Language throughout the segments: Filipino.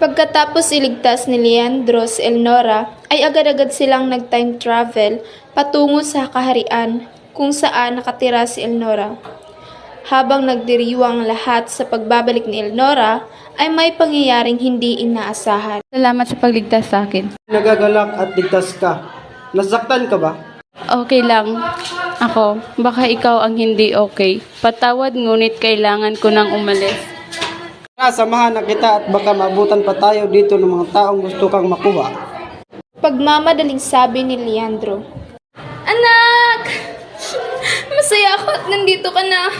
Pagkatapos iligtas ni Leandro si Elnora, ay agad-agad silang nag-time travel patungo sa kaharian kung saan nakatira si Elnora. Habang nagdiriwang lahat sa pagbabalik ni Elnora, ay may pangyayaring hindi inaasahan. Salamat sa pagligtas sa akin. Nagagalak at ligtas ka. Nasaktan ka ba? Okay lang. Ako, baka ikaw ang hindi okay. Patawad ngunit kailangan ko nang umalis. Samahan na kita at baka maabutan pa tayo dito ng mga taong gusto kang makuha. Pagmamadaling sabi ni Leandro, "Anak! Masaya ako at nandito ka na.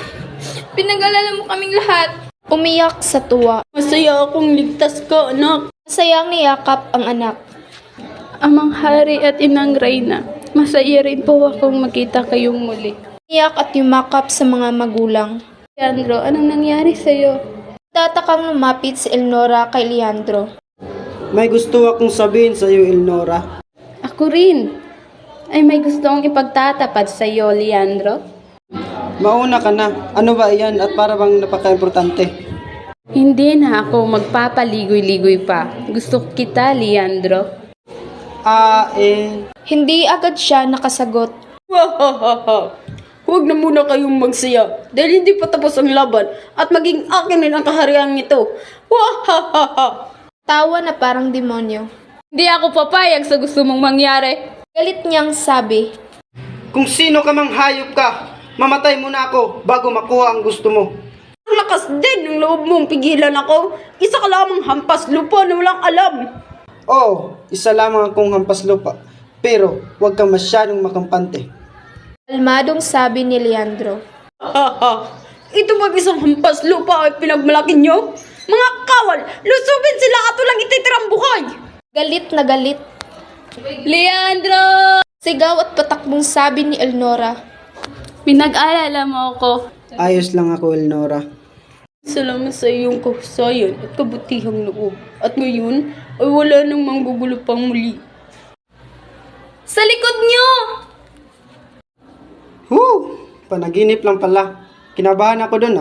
Pinag-alala mo kaming lahat." Umiyak sa tuwa. Masaya akong ligtas ka, anak. Masayang niyakap ang anak. Amang Hari at Inang Reyna, masaya rin po akong makita kayong muli. Iyak at yumakap sa mga magulang. Leandro, anong nangyari sa'yo? Tatakang lumapit si Elnora kay Leandro. May gusto akong sabihin sa iyo, Elnora. Ako rin. Ay may gusto akong ipagtatapat sa'yo, Leandro. Mauna ka na. Ano ba iyan at para bang napaka-importante? Hindi na ako magpapaligoy-ligoy pa. Gusto kita, Leandro. Hindi agad siya nakasagot. Wahahaha. Huwag na muna kayong magsaya dahil hindi pa tapos ang laban at maging akin din ang kaharian nito. Wahahaha. Tawa na parang demonyo. Hindi ako papayag sa gusto mong mangyari. Galit niyang sabi, Kung sino ka mang hayop ka, mamatay muna ako bago makuha ang gusto mo. Ang lakas din ng loob mong pigilan ako. Isa ka lamang hampas lupa na walang alam. Oo, isa lamang akong hampas lupa. Pero huwag kang masyadong makampante. kalmadong sabi ni Leandro. Haha. Ito ba isang hampas lupa ay pinagmalaki nyo? Mga kawal, lusubin sila at walang ititirang buhay. Galit na galit. Leandro! Sigaw at patakbong sabi ni Elnora. Pinag-alala mo ako. Ayos lang ako, Elnora. Salamat sa iyong kahusayan at kabutihang loob. At ngayon ay wala nang manggugulo pang muli. Sa likod niyo! Panaginip lang pala. Kinabahan ako dun